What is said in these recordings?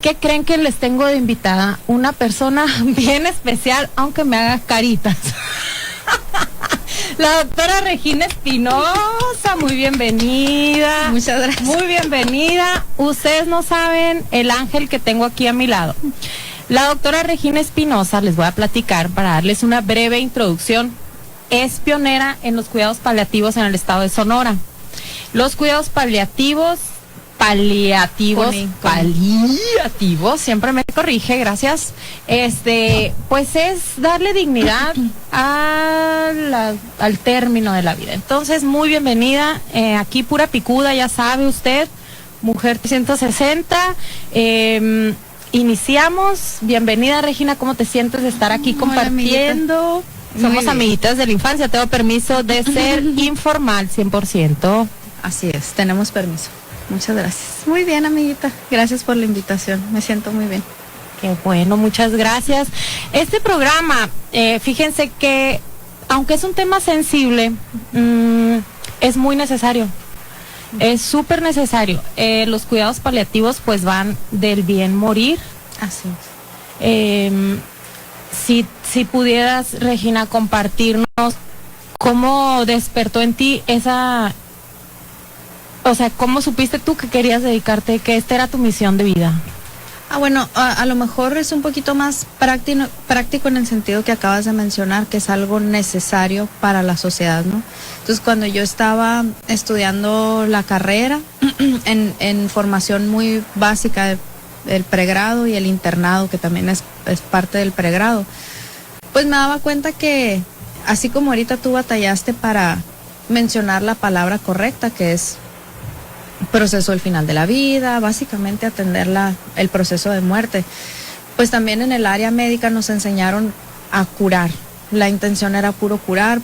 ¿Qué creen que les tengo de invitada? Una persona bien especial, aunque me haga caritas. La doctora Regina Espinosa, muy bienvenida. Muchas gracias. Muy bienvenida. Ustedes no saben el ángel que tengo aquí a mi lado. La doctora Regina Espinosa, les voy a platicar para darles una breve introducción. Es pionera en los cuidados paliativos en el estado de Sonora. Los cuidados paliativos, siempre me corrige, gracias. Pues es darle dignidad al término de la vida. Entonces, muy bienvenida, aquí pura picuda, ya sabe usted, Mujer 360. Iniciamos. Bienvenida, Regina, ¿cómo te sientes de estar aquí compartiendo? Hola, somos amiguitas de la infancia, tengo permiso de ser informal 100%. Así es, tenemos permiso. Muchas gracias. Muy bien, amiguita. Gracias por la invitación. Me siento muy bien. Qué bueno, muchas gracias. Este programa, fíjense que, aunque es un tema sensible, es muy necesario. Es súper necesario. Los cuidados paliativos pues van del bien morir. Así es. Si pudieras, Regina, compartirnos cómo despertó en ti esa... O sea, ¿cómo supiste tú que querías dedicarte, que esta era tu misión de vida? Bueno, a lo mejor es un poquito más práctico en el sentido que acabas de mencionar, que es algo necesario para la sociedad, ¿no? Entonces, cuando yo estaba estudiando la carrera, en formación muy básica, el pregrado y el internado, que también es parte del pregrado, pues me daba cuenta que, así como ahorita tú batallaste para mencionar la palabra correcta, que es proceso del final de la vida, básicamente atender el proceso de muerte. Pues también en el área médica nos enseñaron a curar. La intención era puro curar,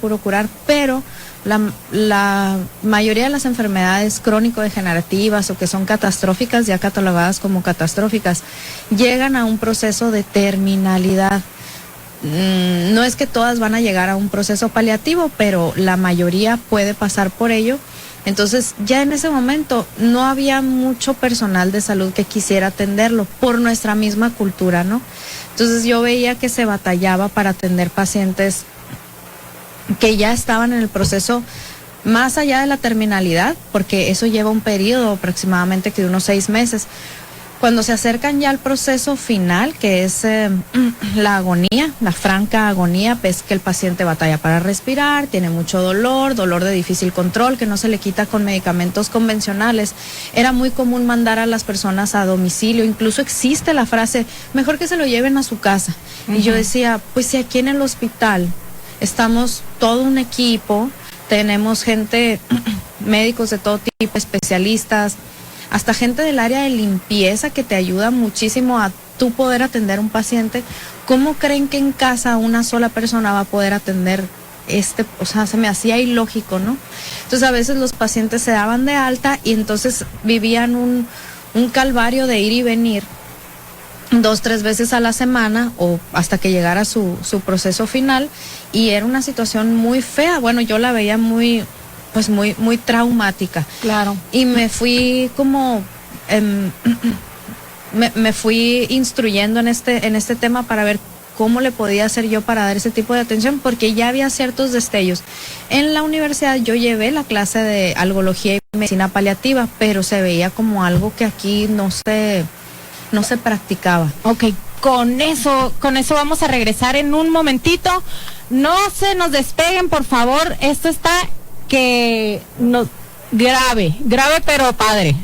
pero la mayoría de las enfermedades crónico-degenerativas o que son catastróficas, ya catalogadas como catastróficas, llegan a un proceso de terminalidad. No es que todas van a llegar a un proceso paliativo, pero la mayoría puede pasar por ello. Entonces, ya en ese momento no había mucho personal de salud que quisiera atenderlo por nuestra misma cultura, ¿no? Entonces, yo veía que se batallaba para atender pacientes que ya estaban en el proceso más allá de la terminalidad, porque eso lleva un periodo aproximadamente de unos 6 meses. Cuando se acercan ya al proceso final, que es la agonía, la franca agonía, ves que el paciente batalla para respirar, tiene mucho dolor de difícil control, que no se le quita con medicamentos convencionales. Era muy común mandar a las personas a domicilio, incluso existe la frase, mejor que se lo lleven a su casa. Y yo decía, pues si aquí en el hospital estamos todo un equipo, tenemos gente, médicos de todo tipo, especialistas, hasta gente del área de limpieza que te ayuda muchísimo a tú poder atender a un paciente. ¿Cómo creen que en casa una sola persona va a poder atender o sea, se me hacía ilógico, ¿no? Entonces a veces los pacientes se daban de alta y entonces vivían un calvario de ir y venir 2-3 veces a la semana o hasta que llegara su proceso final, y era una situación muy fea. Bueno, yo la veía muy traumática. Claro. Y me fui como me fui instruyendo en este tema para ver cómo le podía hacer yo para dar ese tipo de atención, porque ya había ciertos destellos. En la universidad yo llevé la clase de algología y medicina paliativa, pero se veía como algo que aquí no se practicaba. Ok, con eso vamos a regresar en un momentito. No se nos despeguen, por favor. Esto está grave, pero padre.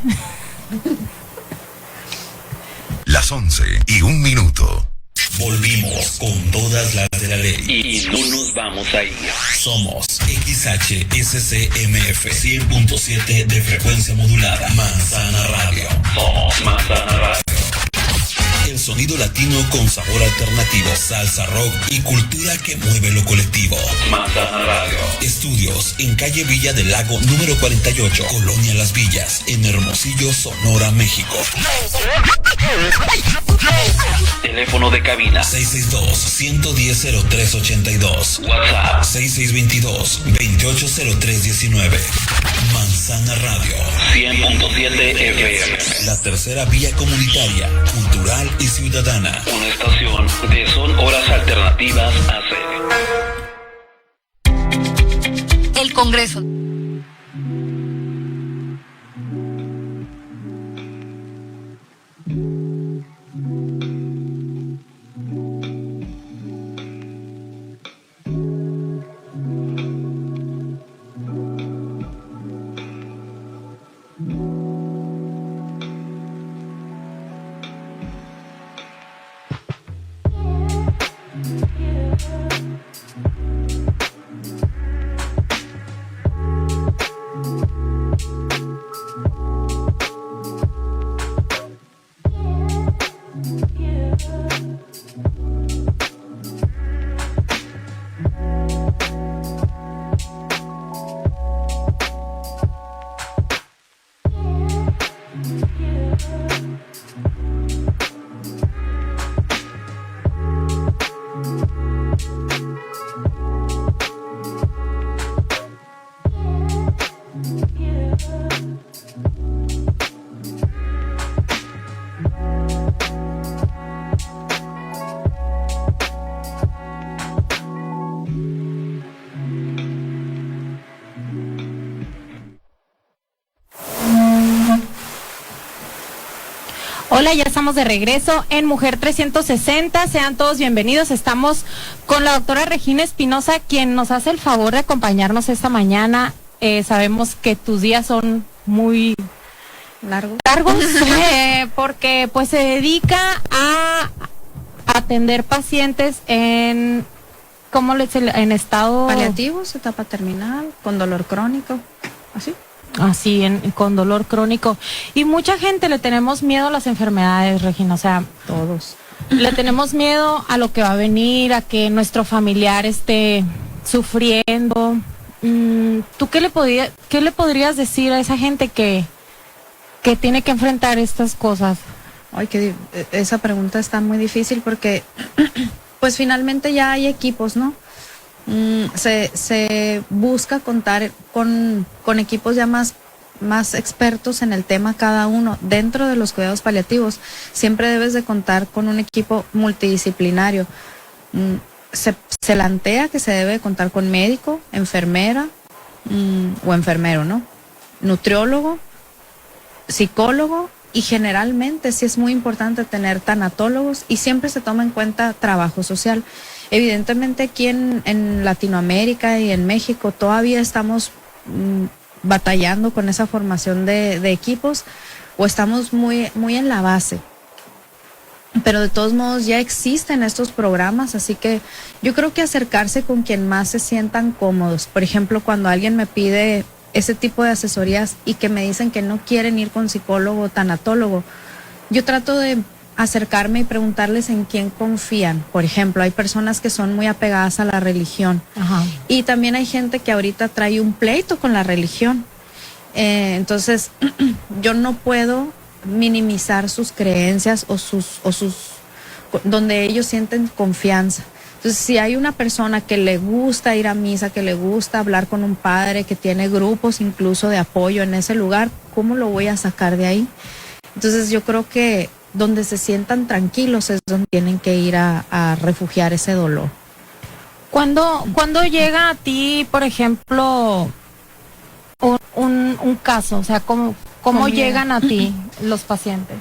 Las 11:01. Volvimos con todas las de la ley y no nos vamos a ir. Somos XHSCMF 100.7 de frecuencia modulada. Manzana Radio. Somos Manzana Radio. El sonido latino con sabor alternativo, salsa, rock y cultura que mueve lo colectivo. Manzana Radio. Estudios en calle Villa del Lago número 48, Colonia Las Villas, en Hermosillo, Sonora, México. El teléfono de cabina 662-110-0382. WhatsApp 6622-280319. Manzana Radio, 100.7 FM. la tercera vía comunitaria, cultural y ciudadana. Una estación de Son Horas Alternativas AC. El Congreso. Hola, ya estamos de regreso en Mujer 360. Sean todos bienvenidos. Estamos con la doctora Regina Espinosa, quien nos hace el favor de acompañarnos esta mañana. Sabemos que tus días son muy Largo. largos porque pues se dedica a atender pacientes en en estado Paliativos, etapa terminal, con dolor crónico, así. así con dolor crónico, y mucha gente le tenemos miedo a las enfermedades, Regina, o sea, Todos. le tenemos miedo a lo que va a venir, a que nuestro familiar esté sufriendo. ¿Tú qué le podrías decir a esa gente que tiene que enfrentar estas cosas? Ay, esa pregunta está muy difícil porque pues finalmente ya hay equipos, ¿no? Se busca contar con equipos ya más expertos en el tema cada uno. Dentro de los cuidados paliativos siempre debes de contar con un equipo multidisciplinario. Se plantea que se debe contar con médico, enfermera o enfermero, ¿no? Nutriólogo, psicólogo, y generalmente sí es muy importante tener tanatólogos, y siempre se toma en cuenta trabajo social. Evidentemente aquí en Latinoamérica y en México todavía estamos batallando con esa formación de equipos, o estamos muy en la base. Pero de todos modos ya existen estos programas, así que yo creo que acercarse con quien más se sientan cómodos. Por ejemplo, cuando alguien me pide ese tipo de asesorías y que me dicen que no quieren ir con psicólogo o tanatólogo, yo trato de acercarme y preguntarles en quién confían. Por ejemplo, hay personas que son muy apegadas a la religión. Ajá. Y también hay gente que ahorita trae un pleito con la religión. Entonces, yo no puedo minimizar sus creencias o sus donde ellos sienten confianza. Entonces, si hay una persona que le gusta ir a misa, que le gusta hablar con un padre, que tiene grupos incluso de apoyo en ese lugar, ¿cómo lo voy a sacar de ahí? Entonces, yo creo que donde se sientan tranquilos es donde tienen que ir a refugiar ese dolor. ¿Cuándo llega a ti, por ejemplo, un caso? O sea, ¿cómo llegan a ti los pacientes?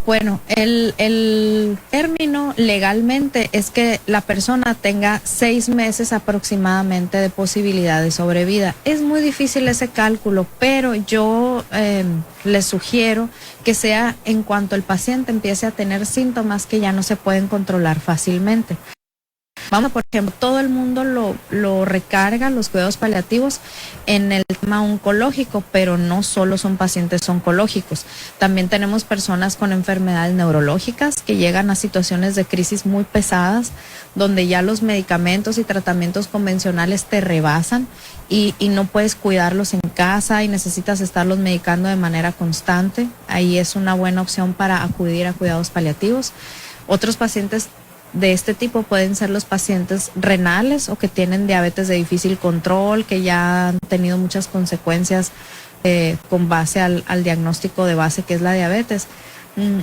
Bueno, el término legalmente es que la persona tenga 6 meses aproximadamente de posibilidad de sobrevida. Es muy difícil ese cálculo, pero yo les sugiero que sea en cuanto el paciente empiece a tener síntomas que ya no se pueden controlar fácilmente. Vamos, por ejemplo, todo el mundo lo recarga, los cuidados paliativos, en el tema oncológico, pero no solo son pacientes oncológicos. También tenemos personas con enfermedades neurológicas que llegan a situaciones de crisis muy pesadas, donde ya los medicamentos y tratamientos convencionales te rebasan y no puedes cuidarlos en casa y necesitas estarlos medicando de manera constante. Ahí es una buena opción para acudir a cuidados paliativos. Otros pacientes de este tipo pueden ser los pacientes renales o que tienen diabetes de difícil control, que ya han tenido muchas consecuencias con base al diagnóstico de base que es la diabetes.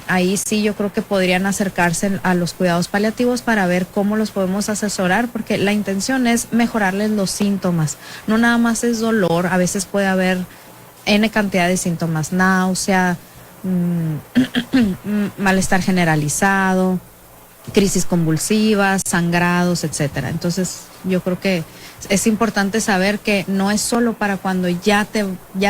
Ahí sí yo creo que podrían acercarse a los cuidados paliativos para ver cómo los podemos asesorar, porque la intención es mejorarles los síntomas. No nada más es dolor, a veces puede haber N cantidad de síntomas, náusea, malestar generalizado, crisis convulsivas, sangrados, etcétera. Entonces, yo creo que es importante saber que no es solo para cuando ya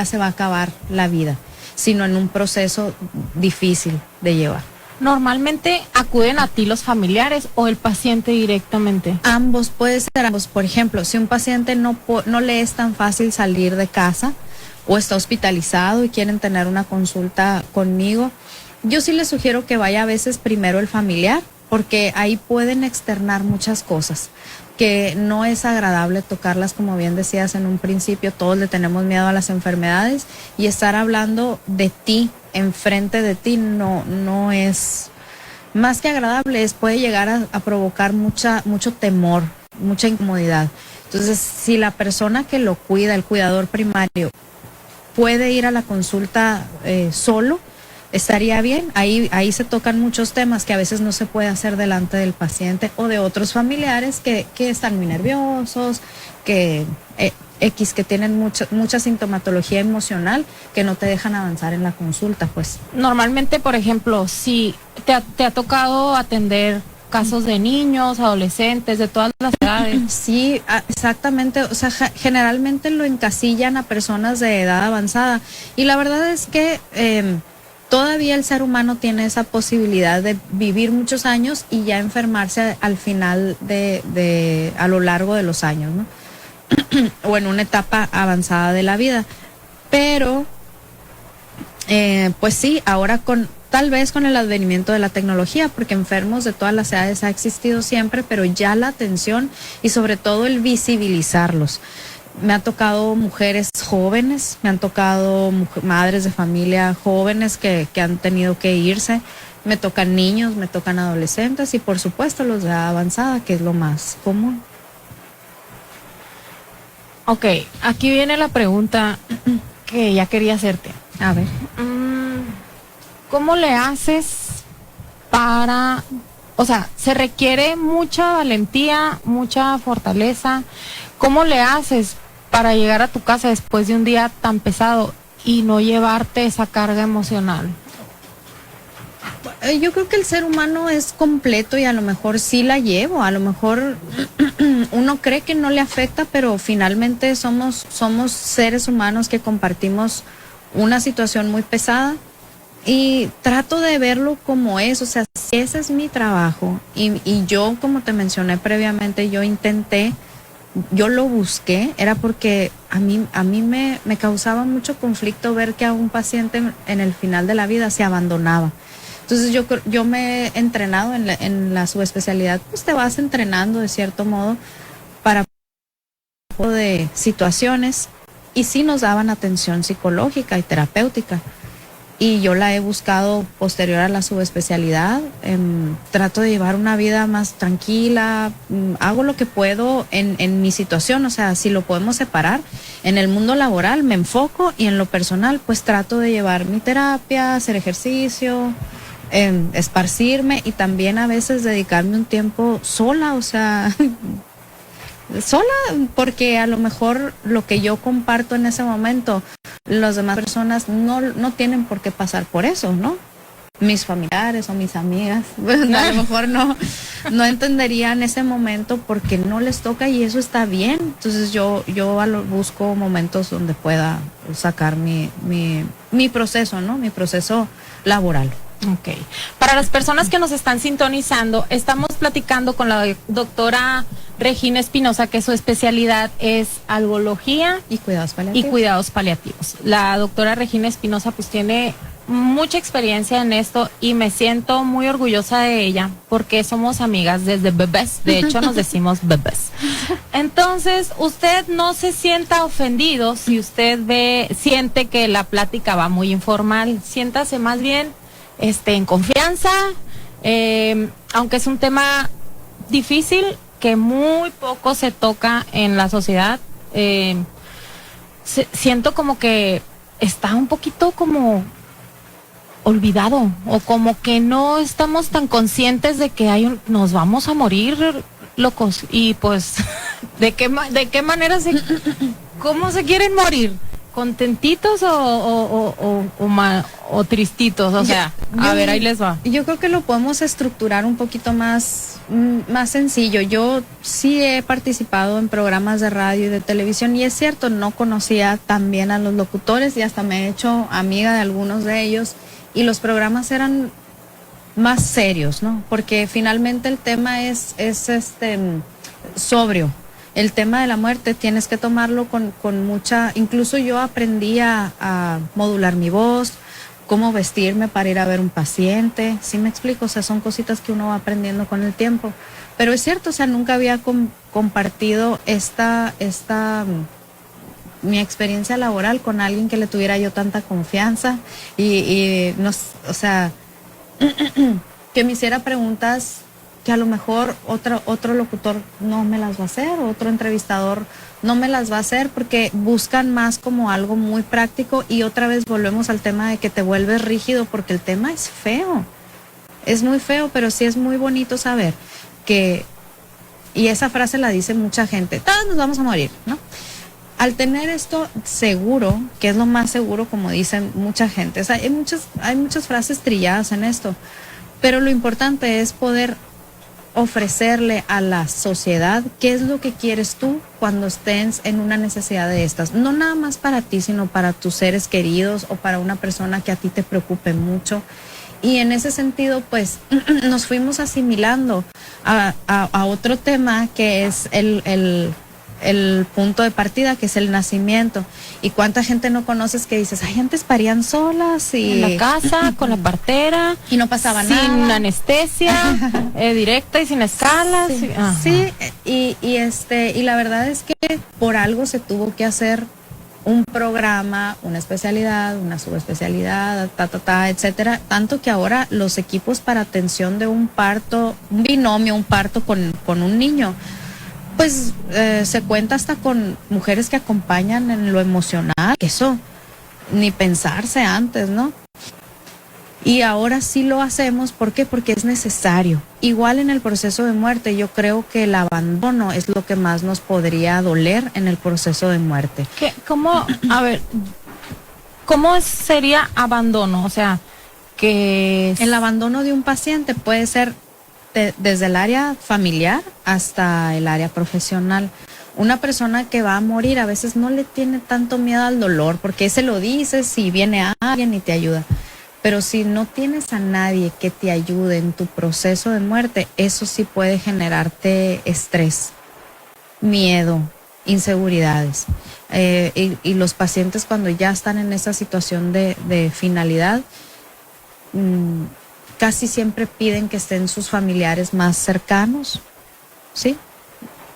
se va a acabar la vida, sino en un proceso difícil de llevar. ¿Normalmente acuden a ti los familiares o el paciente directamente? Ambos, puede ser ambos. Por ejemplo, si un paciente no le es tan fácil salir de casa o está hospitalizado y quieren tener una consulta conmigo, yo sí les sugiero que vaya a veces primero el familiar, porque ahí pueden externar muchas cosas que no es agradable tocarlas, como bien decías en un principio. Todos le tenemos miedo a las enfermedades, y estar hablando de ti, enfrente de ti, no es más que agradable, puede llegar a provocar mucho temor, mucha incomodidad. Entonces, si la persona que lo cuida, el cuidador primario, puede ir a la consulta solo, estaría bien. Ahí se tocan muchos temas que a veces no se puede hacer delante del paciente o de otros familiares que están muy nerviosos, que tienen mucha sintomatología emocional que no te dejan avanzar en la consulta, pues. Normalmente, por ejemplo, si te ha tocado atender casos de niños, adolescentes, de todas las edades. Sí, exactamente. O sea, generalmente lo encasillan a personas de edad avanzada, y la verdad es que todavía el ser humano tiene esa posibilidad de vivir muchos años y ya enfermarse al final a lo largo de los años, ¿no? O en una etapa avanzada de la vida. Pero, pues sí, ahora tal vez con el advenimiento de la tecnología, porque enfermos de todas las edades ha existido siempre, pero ya la atención y sobre todo el visibilizarlos. Me ha tocado mujeres jóvenes, me han tocado madres de familia jóvenes que han tenido que irse, me tocan niños, me tocan adolescentes y por supuesto los de edad avanzada, que es lo más común. Ok, aquí viene la pregunta que ya quería hacerte. A ver. ¿Cómo le haces para, o sea, se requiere mucha valentía, mucha fortaleza? ¿Cómo le haces para llegar a tu casa después de un día tan pesado y no llevarte esa carga emocional? Yo creo que el ser humano es completo y a lo mejor sí la llevo, a lo mejor uno cree que no le afecta, pero finalmente somos seres humanos que compartimos una situación muy pesada, y trato de verlo como es. O sea, si ese es mi trabajo y yo, como te mencioné previamente, yo lo busqué, era porque a mí me causaba mucho conflicto ver que a un paciente en el final de la vida se abandonaba. Entonces yo me he entrenado en la subespecialidad, pues te vas entrenando de cierto modo para de situaciones, y sí nos daban atención psicológica y terapéutica. Y yo la he buscado posterior a la subespecialidad. Trato de llevar una vida más tranquila, hago lo que puedo en mi situación. O sea, si lo podemos separar, en el mundo laboral me enfoco, y en lo personal pues trato de llevar mi terapia, hacer ejercicio, esparcirme, y también a veces dedicarme un tiempo sola, o sea, sola, porque a lo mejor lo que yo comparto en ese momento, las demás personas no tienen por qué pasar por eso, ¿no? Mis familiares o mis amigas, pues, a lo mejor no entenderían ese momento porque no les toca, y eso está bien. Entonces yo busco momentos donde pueda sacar mi proceso, ¿no? Mi proceso laboral. Ok. Para las personas que nos están sintonizando, estamos platicando con la doctora Regina Espinosa, que su especialidad es algología y cuidados paliativos. La doctora Regina Espinosa pues tiene mucha experiencia en esto, y me siento muy orgullosa de ella porque somos amigas desde bebés. De hecho, nos decimos bebés. Entonces, usted no se sienta ofendido si usted siente que la plática va muy informal. Siéntase más bien en confianza, Aunque es un tema difícil que muy poco se toca en la sociedad, siento como que está un poquito como olvidado, o como que no estamos tan conscientes de que nos vamos a morir, locos. Y pues de qué manera cómo se quieren morir, contentitos o tristitos, o sea, a ver, ahí les va. Yo creo que lo podemos estructurar un poquito más sencillo. Yo sí he participado en programas de radio y de televisión, y es cierto, no conocía tan bien a los locutores y hasta me he hecho amiga de algunos de ellos, y los programas eran más serios, ¿no? Porque finalmente el tema es sobrio. El tema de la muerte tienes que tomarlo con mucha... Incluso yo aprendí a modular mi voz, cómo vestirme para ir a ver un paciente. ¿Sí me explico? O sea, son cositas que uno va aprendiendo con el tiempo. Pero es cierto, o sea, nunca había compartido mi experiencia laboral con alguien que le tuviera yo tanta confianza y o sea, que me hiciera preguntas que a lo mejor otro locutor no me las va a hacer, o otro entrevistador no me las va a hacer, porque buscan más como algo muy práctico, y otra vez volvemos al tema de que te vuelves rígido, porque el tema es feo, es muy feo, pero sí es muy bonito saber que, y esa frase la dice mucha gente, todos nos vamos a morir, ¿no? Al tener esto seguro, que es lo más seguro, como dicen mucha gente, o sea, hay muchas frases trilladas en esto, pero lo importante es poder ofrecerle a la sociedad qué es lo que quieres tú cuando estés en una necesidad de estas, no nada más para ti, sino para tus seres queridos o para una persona que a ti te preocupe mucho. Y en ese sentido, pues, nos fuimos asimilando a otro tema, que es el punto de partida, que es el nacimiento. Y cuánta gente no conoces que dices, ay, antes parían solas y en la casa con la partera y no pasaba sin nada, sin anestesia, directa y sin escalas. Sí, y la verdad es que por algo se tuvo que hacer un programa, una especialidad, una subespecialidad, etcétera, tanto que ahora los equipos para atención de un parto, un binomio, un parto con un niño, pues se cuenta hasta con mujeres que acompañan en lo emocional, que eso ni pensarse antes, ¿no? Y ahora sí lo hacemos, ¿por qué? Porque es necesario. Igual en el proceso de muerte, yo creo que el abandono es lo que más nos podría doler en el proceso de muerte. ¿Cómo sería abandono? O sea, que el abandono de un paciente puede ser desde el área familiar hasta el área profesional. Una persona que va a morir a veces no le tiene tanto miedo al dolor, porque se lo dices si viene alguien y te ayuda. Pero si no tienes a nadie que te ayude en tu proceso de muerte, eso sí puede generarte estrés, miedo, inseguridades. Y los pacientes, cuando ya están en esa situación de finalidad, casi siempre piden que estén sus familiares más cercanos, ¿sí?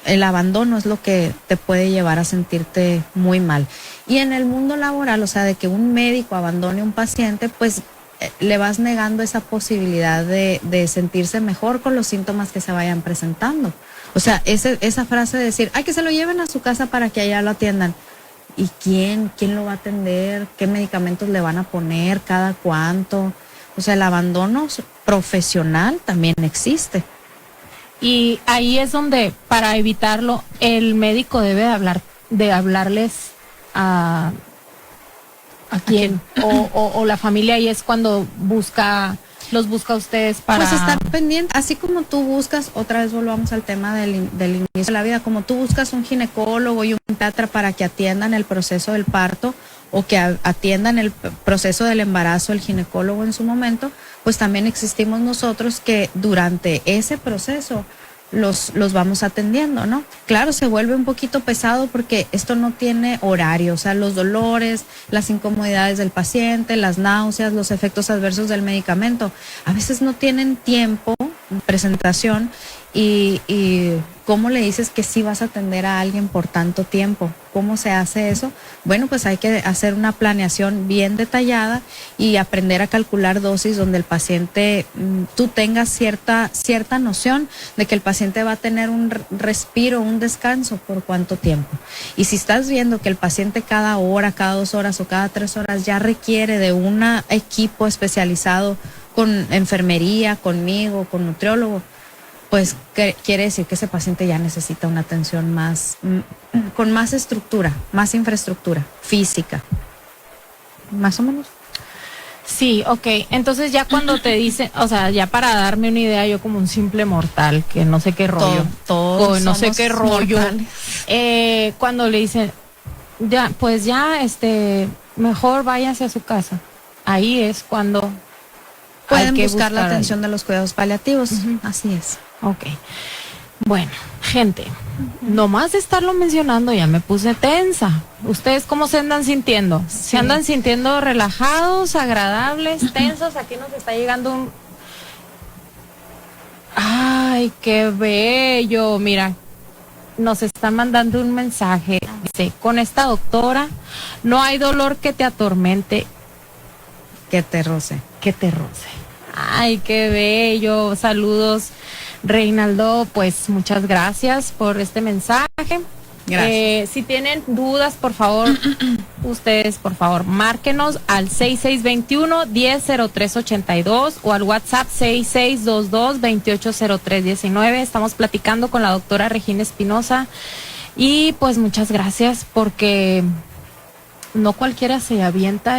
El abandono es lo que te puede llevar a sentirte muy mal. Y en el mundo laboral, o sea, de que un médico abandone a un paciente, pues le vas negando esa posibilidad de sentirse mejor con los síntomas que se vayan presentando. O sea, esa frase de decir, ay, que se lo lleven a su casa para que allá lo atiendan. ¿Y quién lo va a atender? ¿Qué medicamentos le van a poner? ¿Cada cuánto? O sea, el abandono profesional también existe. Y ahí es donde, para evitarlo, el médico debe de hablarles a quién, o la familia, y es cuando los busca a ustedes para... Pues estar pendiente, así como tú buscas, otra vez volvamos al tema del inicio de la vida, como tú buscas un ginecólogo y un pediatra para que atiendan el proceso del parto, o que atiendan el proceso del embarazo, el ginecólogo en su momento, pues también existimos nosotros que durante ese proceso los vamos atendiendo, ¿no? Claro, se vuelve un poquito pesado porque esto no tiene horario, o sea, los dolores, las incomodidades del paciente, las náuseas, los efectos adversos del medicamento, a veces no tienen tiempo, presentación, y ¿cómo le dices que sí vas a atender a alguien por tanto tiempo? ¿Cómo se hace eso? Bueno, pues hay que hacer una planeación bien detallada y aprender a calcular dosis donde el paciente, tú tengas cierta noción de que el paciente va a tener un respiro, un descanso por cuánto tiempo. Y si estás viendo que el paciente cada hora, cada 2 horas o cada 3 horas ya requiere de un equipo especializado con enfermería, conmigo, con nutriólogo, pues quiere decir que ese paciente ya necesita una atención más, con más estructura, más infraestructura física. Más o menos. Sí, ok. Entonces ya cuando te dicen, o sea, ya para darme una idea, yo como un simple mortal, que no sé qué rollo, Todos no sé somos qué rollo, mortales. cuando le dicen, ya, pues ya, mejor váyase a su casa. Ahí es cuando Pueden hay que buscar la atención ahí. de los cuidados paliativos. Así es. Ok. Bueno, gente, nomás de estarlo mencionando ya me puse tensa. ¿Ustedes cómo se andan sintiendo? Sí. ¿Se andan sintiendo relajados, agradables, tensos? Aquí nos está llegando un... ¡Ay, qué bello! Mira, nos están mandando un mensaje. Dice, con esta doctora no hay dolor que te atormente, Que te roce. que te roce. ¡Ay, qué bello! Saludos, Reinaldo. Pues muchas gracias por este mensaje. Gracias. Si tienen dudas, por favor, ustedes, por favor, márquenos al 6621-100382 o al WhatsApp 6622-280319. Estamos platicando con la doctora Regina Espinosa y pues muchas gracias porque no cualquiera se avienta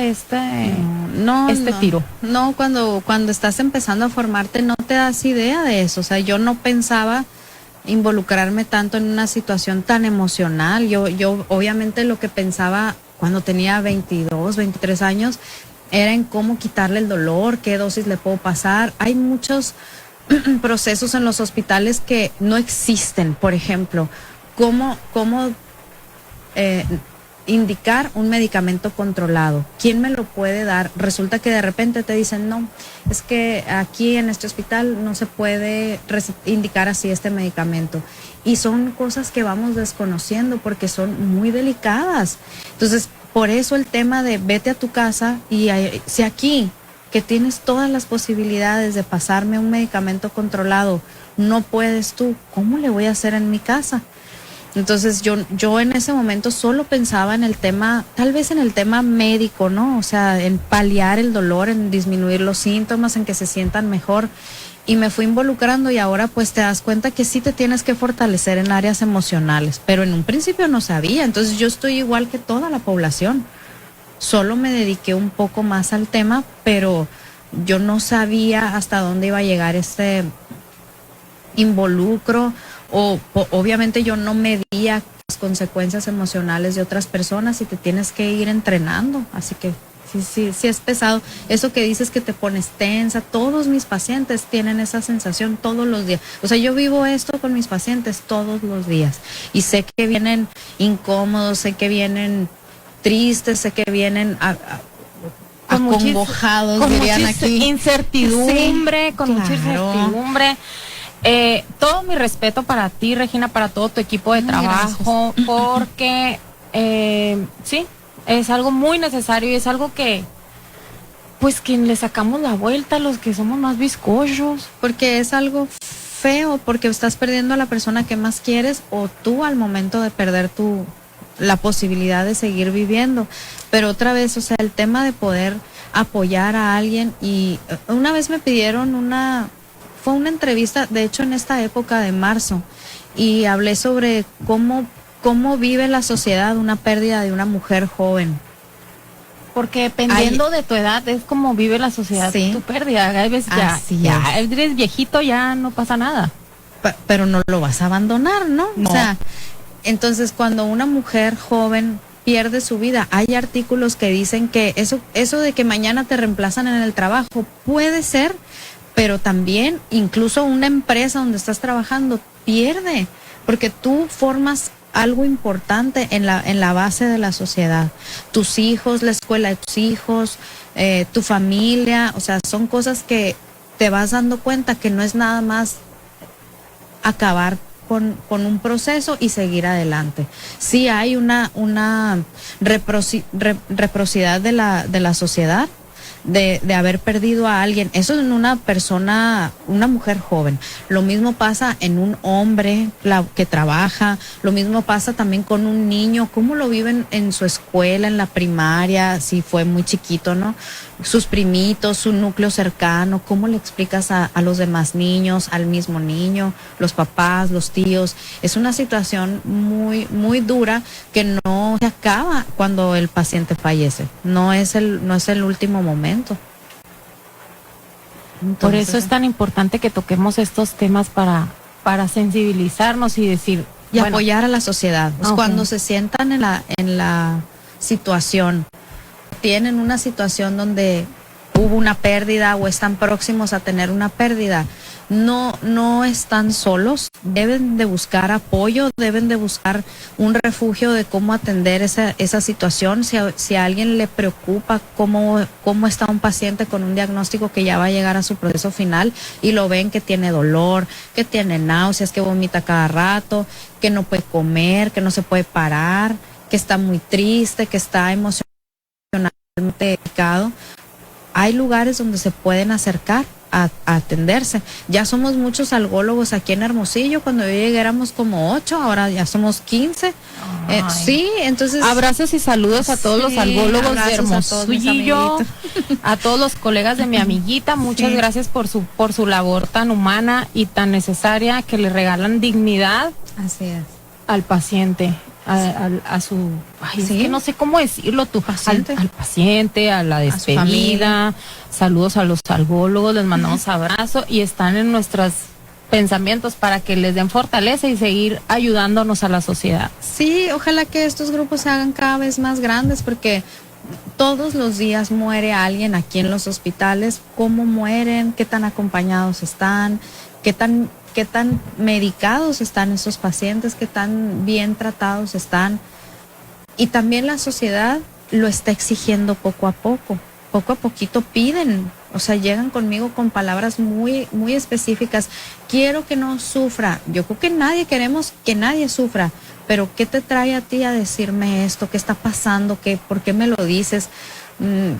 No, tiro. No, cuando estás empezando a formarte no te das idea de eso. O sea, yo no pensaba involucrarme tanto en una situación tan emocional. Yo obviamente lo que pensaba cuando tenía 22, 23 años era en cómo quitarle el dolor, qué dosis le puedo pasar. Hay muchos procesos en los hospitales que no existen. Por ejemplo, cómo indicar un medicamento controlado. ¿Quién me lo puede dar? Resulta que de repente te dicen, no, es que aquí en este hospital no se puede indicar así este medicamento. Y son cosas que vamos desconociendo porque son muy delicadas. Entonces, por eso el tema de vete a tu casa y si aquí, que tienes todas las posibilidades de pasarme un medicamento controlado, no puedes tú, ¿cómo le voy a hacer en mi casa? Entonces yo en ese momento solo pensaba en el tema, tal vez en el tema médico, ¿no? O sea, en paliar el dolor, en disminuir los síntomas, en que se sientan mejor. Y me fui involucrando y ahora pues te das cuenta que sí te tienes que fortalecer en áreas emocionales. Pero en un principio no sabía, entonces yo estoy igual que toda la población. Solo me dediqué un poco más al tema, pero yo no sabía hasta dónde iba a llegar este involucro. Obviamente yo no medía las consecuencias emocionales de otras personas y te tienes que ir entrenando, así que sí es pesado. Eso que dices que te pones tensa, todos mis pacientes tienen esa sensación todos los días. O sea, yo vivo esto con mis pacientes todos los días y sé que vienen incómodos, sé que vienen tristes, sé que vienen acongojados, con dirían mucha aquí. incertidumbre, Sí, con mucha claro. incertidumbre. Todo mi respeto para ti, Regina, para todo tu equipo de trabajo, porque sí, es algo muy necesario y es algo que, pues, que le sacamos la vuelta a los que somos más bizcochos. Porque es algo feo, porque estás perdiendo a la persona que más quieres o tú al momento de perder la posibilidad de seguir viviendo. Pero otra vez, o sea, el tema de poder apoyar a alguien y una vez me pidieron fue una entrevista, de hecho en esta época de marzo, y hablé sobre cómo vive la sociedad una pérdida de una mujer joven. Porque dependiendo de tu edad es como vive la sociedad, Sí. tu pérdida. A veces Así ya eres viejito, ya no pasa nada. Pero no lo vas a abandonar, ¿no? No. O sea, entonces cuando una mujer joven pierde su vida, hay artículos que dicen que eso de que mañana te reemplazan en el trabajo puede ser, pero también incluso una empresa donde estás trabajando pierde, porque tú formas algo importante en la base de la sociedad. Tus hijos, la escuela de tus hijos, tu familia, o sea, son cosas que te vas dando cuenta que no es nada más acabar con un proceso y seguir adelante. Sí hay una reciprocidad de la sociedad, de haber perdido a alguien. Eso en una persona, una mujer joven. Lo mismo pasa en un hombre que trabaja, lo mismo pasa también con un niño, cómo lo viven en su escuela, en la primaria, si fue muy chiquito, ¿no? Sus primitos, su núcleo cercano, cómo le explicas a los demás niños, al mismo niño, los papás, los tíos. Es una situación muy, muy dura que no se acaba cuando el paciente fallece. No es el último momento. Entonces, por eso es tan importante que toquemos estos temas para sensibilizarnos y decir... Y apoyar a la sociedad. Pues cuando se sientan en la situación, tienen una situación donde hubo una pérdida o están próximos a tener una pérdida, no están solos, deben de buscar apoyo, deben de buscar un refugio de cómo atender esa situación. Si a alguien le preocupa cómo está un paciente con un diagnóstico que ya va a llegar a su proceso final y lo ven que tiene dolor, que tiene náuseas, que vomita cada rato, que no puede comer, que no se puede parar, que está muy triste, que está emocionalmente delicado, hay lugares donde se pueden acercar a atenderse. Ya somos muchos algólogos aquí en Hermosillo. Cuando yo llegué éramos como 8, ahora ya somos 15. Sí, entonces... Abrazos y saludos a todos los algólogos de Hermosillo, a todos los colegas de mi amiguita. Muchas gracias por su labor tan humana y tan necesaria, que le regalan dignidad. Así es. Al paciente. A su... Ay, es que no sé cómo decirlo tú. Al paciente, a la despedida. Saludos a los algólogos, les mandamos abrazo y están en nuestros pensamientos para que les den fortaleza y seguir ayudándonos a la sociedad. Sí, ojalá que estos grupos se hagan cada vez más grandes, porque todos los días muere alguien aquí en los hospitales. ¿Cómo mueren? ¿Qué tan acompañados están? ¿Qué tan medicados están esos pacientes? ¿Qué tan bien tratados están? Y también la sociedad lo está exigiendo poco a poco. Poco a poquito piden, o sea, llegan conmigo con palabras muy, muy específicas. Quiero que no sufra. Yo creo que nadie queremos que nadie sufra, pero ¿qué te trae a ti a decirme esto? ¿Qué está pasando? ¿Por qué me lo dices?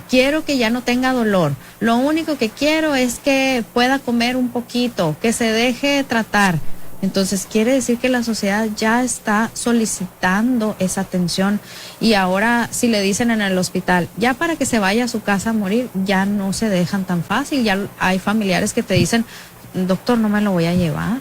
Quiero que ya no tenga dolor. Lo único que quiero es que pueda comer un poquito, que se deje tratar. Entonces quiere decir que la sociedad ya está solicitando esa atención, y ahora si le dicen en el hospital, ya para que se vaya a su casa a morir, ya no se dejan tan fácil. Ya hay familiares que te dicen, doctor, no me lo voy a llevar,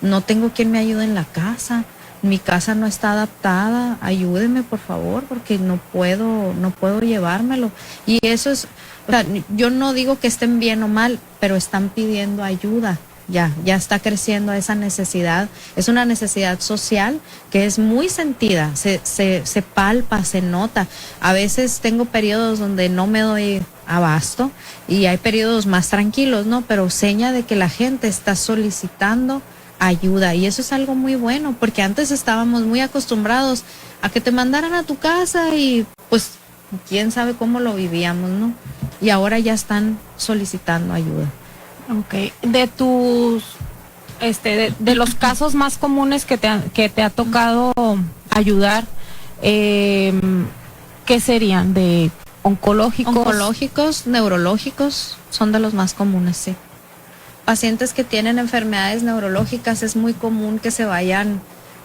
no tengo quien me ayude en la casa, mi casa no está adaptada, ayúdeme por favor, porque no puedo llevármelo. Y eso es, o sea, yo no digo que estén bien o mal, pero están pidiendo ayuda. Ya está creciendo esa necesidad. Es una necesidad social que es muy sentida, se palpa, se nota. A veces tengo periodos donde no me doy abasto y hay periodos más tranquilos, ¿no? Pero seña de que la gente está solicitando ayuda, y eso es algo muy bueno, porque antes estábamos muy acostumbrados a que te mandaran a tu casa y pues quién sabe cómo lo vivíamos, ¿no? Y ahora ya están solicitando ayuda. Okay. De tus, de los casos más comunes que te ha tocado ayudar, ¿qué serían? ¿De oncológicos? Oncológicos, neurológicos, son de los más comunes, sí. Pacientes que tienen enfermedades neurológicas, es muy común que se vayan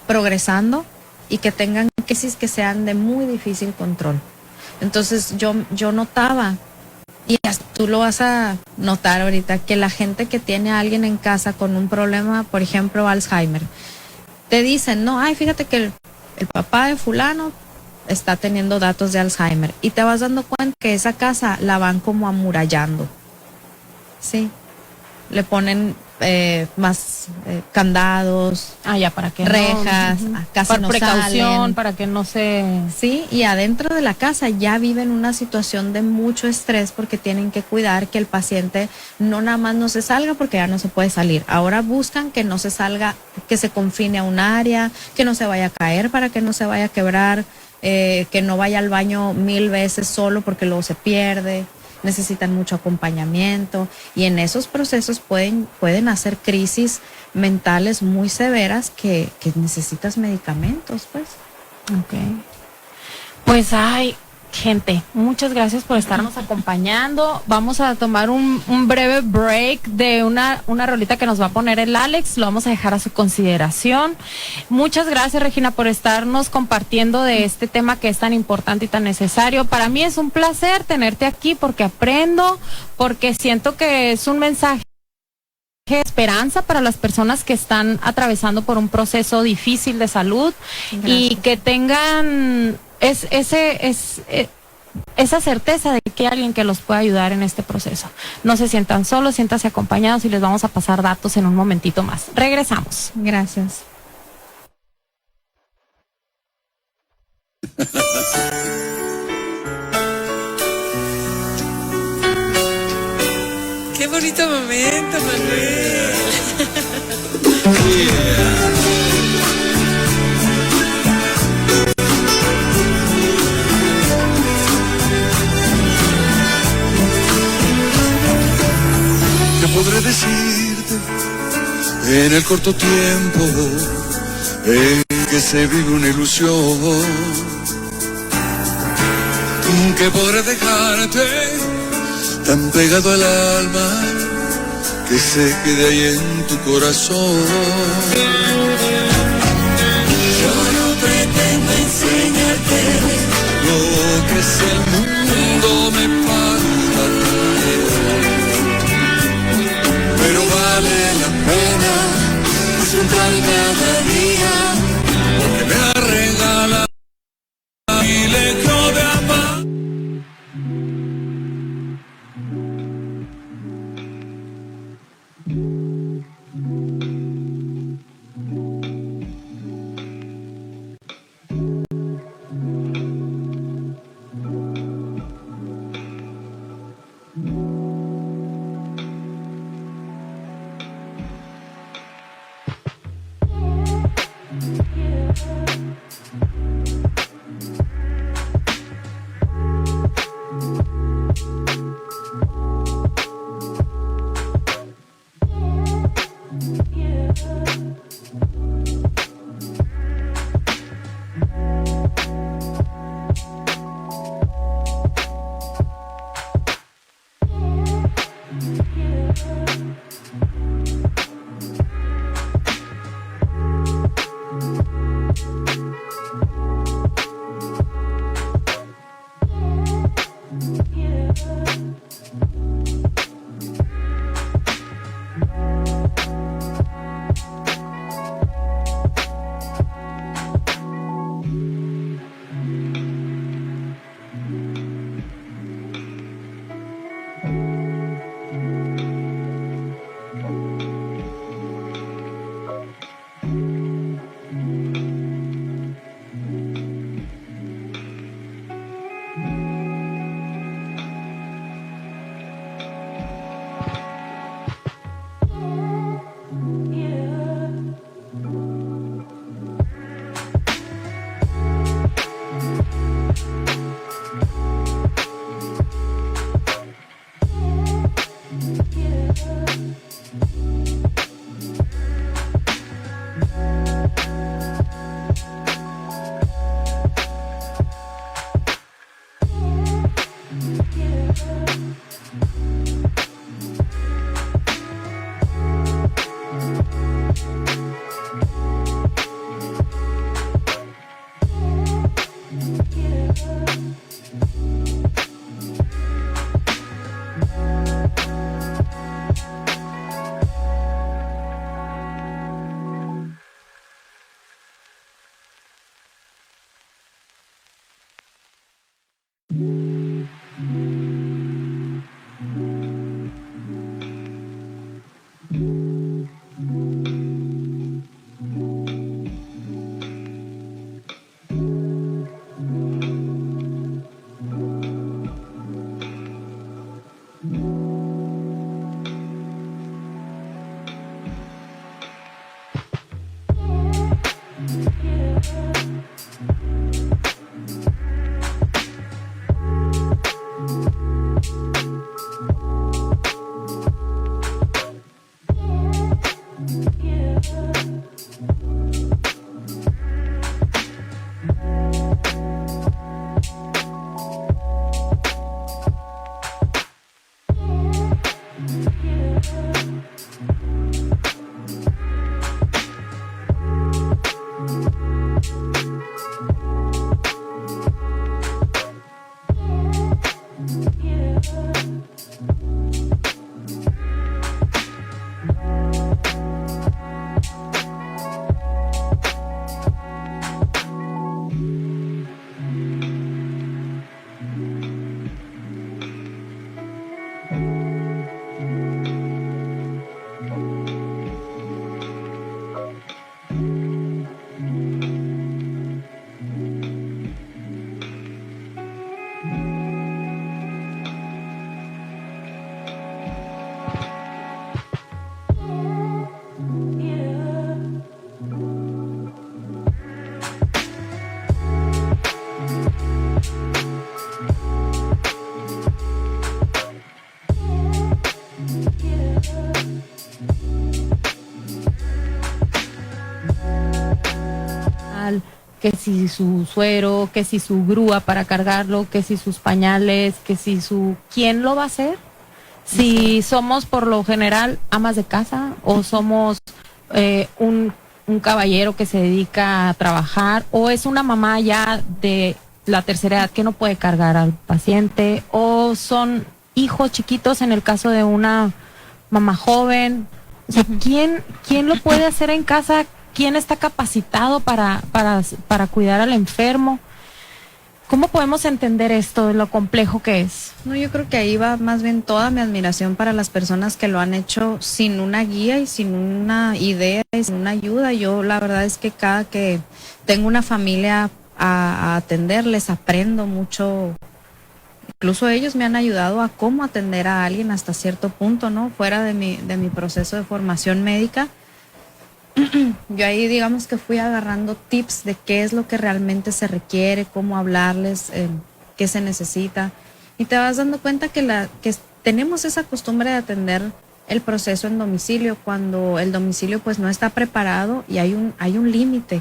progresando y que tengan crisis que sean de muy difícil control. Entonces yo notaba, y tú lo vas a notar ahorita, que la gente que tiene a alguien en casa con un problema, por ejemplo, Alzheimer, te dicen, no, ay, fíjate que el papá de fulano está teniendo datos de Alzheimer, y te vas dando cuenta que esa casa la van como amurallando, ¿sí? Le ponen más candados, ya para que rejas, casi por no precaución, salen. para que no se... Sí, y adentro de la casa ya viven una situación de mucho estrés, porque tienen que cuidar que el paciente no nada más no se salga, porque ya no se puede salir. Ahora buscan que no se salga, que se confine a un área, que no se vaya a caer para que no se vaya a quebrar, que no vaya al baño 1000 veces solo porque luego se pierde. necesitan mucho acompañamiento y en esos procesos pueden hacer crisis mentales muy severas que necesitas medicamentos, pues. Ok. Pues gente, muchas gracias por estarnos acompañando. Vamos a tomar un breve break de una rolita que nos va a poner el Alex. Lo vamos a dejar a su consideración. Muchas gracias, Regina, por estarnos compartiendo de este tema que es tan importante y tan necesario. Para mí es un placer tenerte aquí porque aprendo, porque siento que es un mensaje de esperanza para las personas que están atravesando por un proceso difícil de salud. Gracias. Y que tengan esa certeza de que hay alguien que los pueda ayudar en este proceso. No se sientan solos, siéntanse acompañados y les vamos a pasar datos en un momentito más. Regresamos. Gracias. Qué bonito momento, Manuel. ¿Qué podré decirte en el corto tiempo en que se vive una ilusión? ¿Qué podré dejarte tan pegado al alma que se quede ahí en tu corazón? Yo no pretendo enseñarte lo que es el mundo, me falta pero vale la pena disfrutar cada día porque me ha regalado privilegio de amar. hospital, que si su suero, que si su grúa para cargarlo, que si sus pañales, que si su... ¿Quién lo va a hacer? Si somos por lo general amas de casa o somos un caballero que se dedica a trabajar o es una mamá ya de la tercera edad que no puede cargar al paciente o son hijos chiquitos en el caso de una mamá joven. O sea, ¿quién lo puede hacer en casa? ¿Quién está capacitado para cuidar al enfermo? ¿Cómo podemos entender esto de lo complejo que es? No, yo creo que ahí va más bien toda mi admiración para las personas que lo han hecho sin una guía y sin una idea y sin una ayuda. Yo la verdad es que cada que tengo una familia a atender, les aprendo mucho. Incluso ellos me han ayudado a cómo atender a alguien hasta cierto punto, ¿no? Fuera de mi proceso de formación médica. Yo ahí digamos que fui agarrando tips de qué es lo que realmente se requiere, cómo hablarles, qué se necesita. Y te vas dando cuenta que tenemos esa costumbre de atender el proceso en domicilio cuando el domicilio pues no está preparado y hay un límite.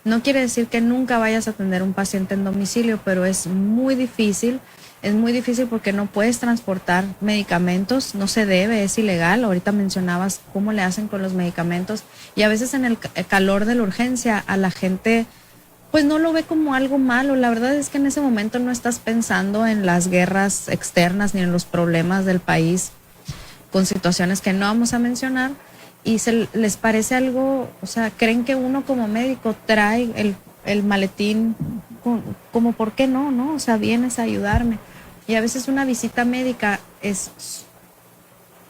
No quiere decir que nunca vayas a atender un paciente en domicilio, pero es muy difícil. Es muy difícil porque no puedes transportar medicamentos, no se debe, es ilegal. Ahorita mencionabas cómo le hacen con los medicamentos y a veces en el calor de la urgencia a la gente pues no lo ve como algo malo. La verdad es que en ese momento no estás pensando en las guerras externas ni en los problemas del país con situaciones que no vamos a mencionar y les parece algo, o sea, creen que uno como médico trae el maletín como ¿por qué no? ¿No? O sea, vienes a ayudarme. Y a veces una visita médica es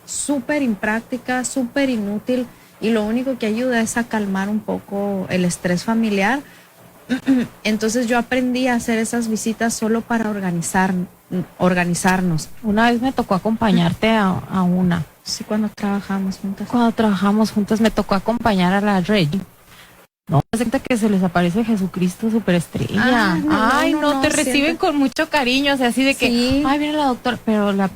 súper impráctica, súper inútil y lo único que ayuda es a calmar un poco el estrés familiar. Entonces yo aprendí a hacer esas visitas solo para organizarnos. Una vez me tocó acompañarte a una. Sí, cuando trabajamos juntas. Cuando trabajamos juntas me tocó acompañar a la Rey. No, es que se les aparece Jesucristo superestrella. No, te reciben con mucho cariño, o sea, así de que, sí. Ay, viene la doctora, pero la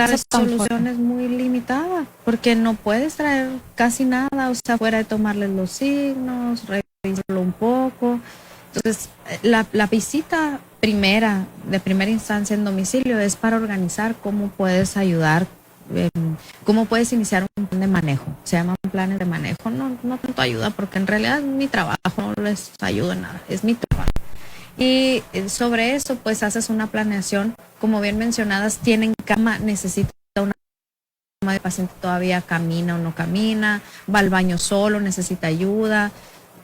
resolución es muy limitada, porque no puedes traer casi nada, o sea, fuera de tomarles los signos, revisarlo un poco. Entonces, la visita de primera instancia en domicilio es para organizar cómo puedes ayudar, cómo puedes iniciar un plan de manejo. Se llaman planes de manejo, no tanto ayuda, porque en realidad mi trabajo no les ayuda en nada, es mi trabajo. Y sobre eso, pues haces una planeación, como bien mencionadas, tienen cama, necesita una cama, de paciente todavía camina o no camina, va al baño solo, necesita ayuda,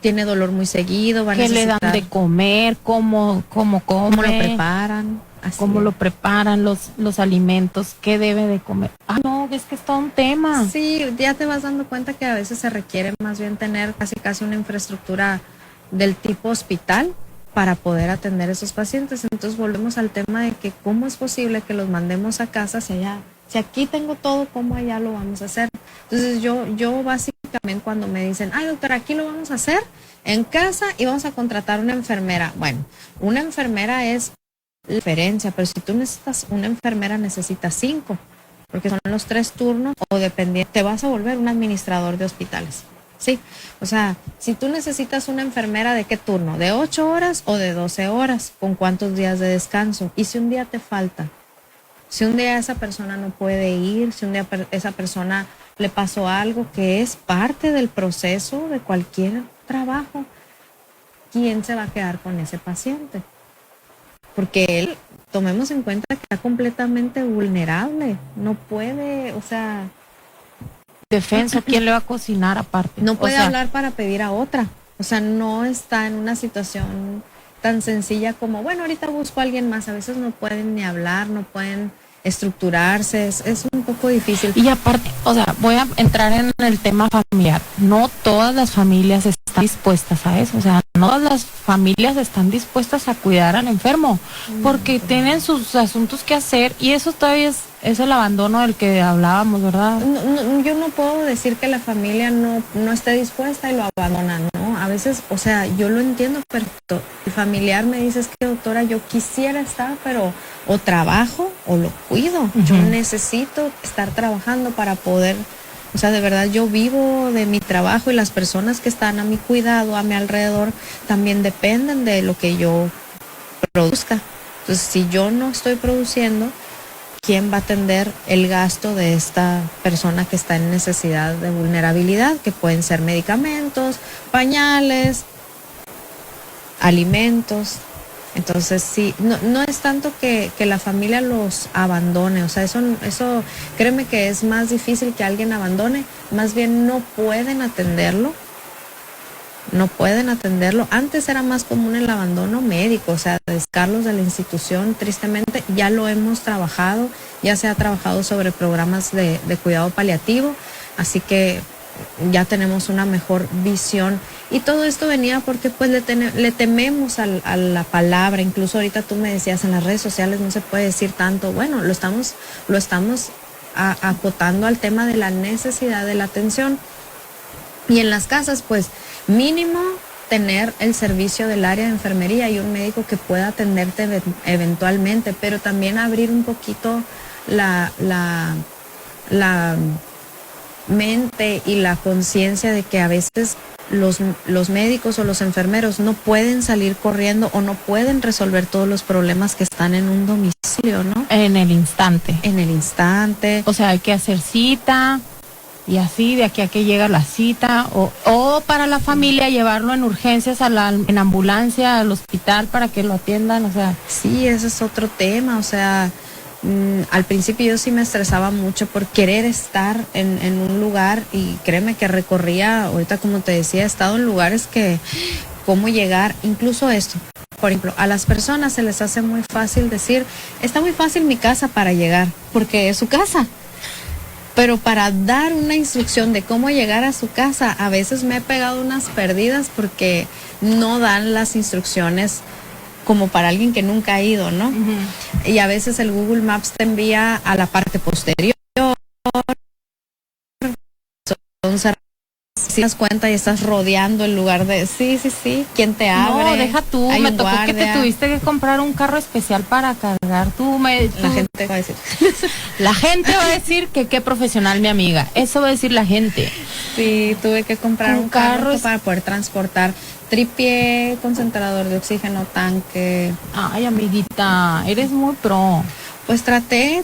tiene dolor muy seguido, va a necesitar... ¿Qué le dan de comer? ¿Cómo come? ¿Cómo lo preparan? Cómo lo preparan los alimentos, qué debe de comer. No, es que es todo un tema. Sí, ya te vas dando cuenta que a veces se requiere más bien tener casi una infraestructura del tipo hospital para poder atender a esos pacientes. Entonces volvemos al tema de que cómo es posible que los mandemos a casa si aquí tengo todo, ¿cómo allá lo vamos a hacer? Entonces yo básicamente cuando me dicen, doctora, aquí lo vamos a hacer en casa y vamos a contratar una enfermera. Bueno, una enfermera es la diferencia, pero si tú necesitas una enfermera necesitas 5, porque son los 3 turnos o dependiendo, te vas a volver un administrador de hospitales, ¿sí? O sea, si tú necesitas una enfermera, ¿de qué turno? ¿De 8 horas o de 12 horas? ¿Con cuántos días de descanso? Y si un día te falta, si un día esa persona no puede ir, si un día esa persona le pasó algo que es parte del proceso de cualquier trabajo, ¿quién se va a quedar con ese paciente? Porque él, tomemos en cuenta que está completamente vulnerable, no puede, o sea... Defenso, ¿quién le va a cocinar aparte? No puede hablar para pedir a otra, o sea, no está en una situación tan sencilla como, bueno, ahorita busco a alguien más, a veces no pueden ni hablar, no pueden estructurarse, es un poco difícil. Y aparte, o sea, voy a entrar en el tema familiar, no todas las familias están dispuestas a eso, o sea, no todas las familias están dispuestas a cuidar al enfermo, porque tienen sus asuntos que hacer y eso todavía es el abandono del que hablábamos, ¿verdad? Yo no puedo decir que la familia no esté dispuesta y lo abandona, ¿no? A veces, o sea, yo lo entiendo perfecto. El familiar me dice, es que doctora, yo quisiera estar, pero o trabajo o lo cuido. Yo necesito estar trabajando para poder O sea, de verdad yo vivo de mi trabajo y las personas que están a mi cuidado, a mi alrededor, también dependen de lo que yo produzca. Entonces, si yo no estoy produciendo, ¿quién va a atender el gasto de esta persona que está en necesidad de vulnerabilidad? Que pueden ser medicamentos, pañales, alimentos. Entonces, sí, no es tanto que la familia los abandone, o sea, eso créeme que es más difícil que alguien abandone, más bien no pueden atenderlo. Antes era más común el abandono médico, o sea, descarlos de la institución, tristemente, ya lo hemos trabajado, ya se ha trabajado sobre programas de cuidado paliativo, así que ya tenemos una mejor visión. Y todo esto venía porque pues le tememos a la palabra. Incluso ahorita tú me decías, en las redes sociales no se puede decir tanto. Bueno, lo estamos acotando al tema de la necesidad de la atención. Y en las casas, pues mínimo tener el servicio del área de enfermería y un médico que pueda atenderte eventualmente, pero también abrir un poquito la mente y la conciencia de que a veces los médicos o los enfermeros no pueden salir corriendo o no pueden resolver todos los problemas que están en un domicilio, ¿no? En el instante. O sea, hay que hacer cita y así de aquí a que llega la cita o para la familia llevarlo en urgencias en ambulancia al hospital para que lo atiendan, o sea. Sí, ese es otro tema, o sea, al principio yo sí me estresaba mucho por querer estar en un lugar y créeme que recorría, ahorita como te decía, he estado en lugares que, cómo llegar, incluso esto, por ejemplo, a las personas se les hace muy fácil decir, está muy fácil mi casa para llegar, porque es su casa. Pero para dar una instrucción de cómo llegar a su casa, a veces me he pegado unas perdidas porque no dan las instrucciones como para alguien que nunca ha ido, ¿no? Uh-huh. Y a veces el Google Maps te envía a la parte posterior. Entonces, si te das cuenta y estás rodeando el lugar de... Sí, ¿quién te abre? No, deja tú, me tocó guardia. Que te tuviste que comprar un carro especial para cargar La gente va a decir. La gente va a decir que qué profesional mi amiga. Eso va a decir la gente. Sí, tuve que comprar un carro para poder transportar tripié, concentrador de oxígeno, tanque. Ay, amiguita, eres muy pro. Pues traté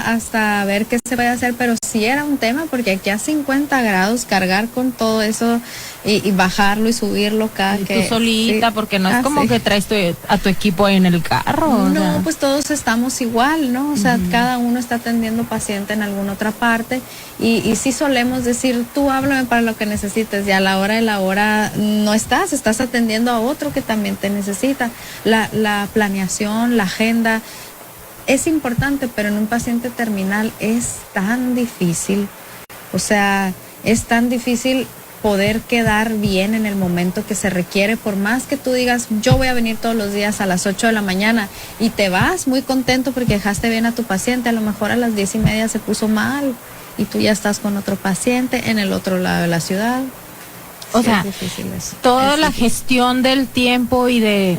hasta ver qué se puede hacer, pero sí era un tema porque aquí a 50 grados cargar con todo eso y bajarlo y subirlo cada y que... tú solita, sí. Porque no es como que traes a tu equipo ahí en el carro. No, o sea. Pues todos estamos igual, ¿no? O sea, cada uno está atendiendo paciente en alguna otra parte y sí solemos decir, tú háblame para lo que necesites y a la hora de la hora no estás atendiendo a otro que también te necesita. La planeación, la agenda es importante, pero en un paciente terminal es tan difícil, o sea, es tan difícil poder quedar bien en el momento que se requiere, por más que tú digas, yo voy a venir todos los días a las 8 de la mañana y te vas muy contento porque dejaste bien a tu paciente, a lo mejor a las 10:30 se puso mal y tú ya estás con otro paciente en el otro lado de la ciudad. O sea, es difícil eso. Toda la gestión del tiempo y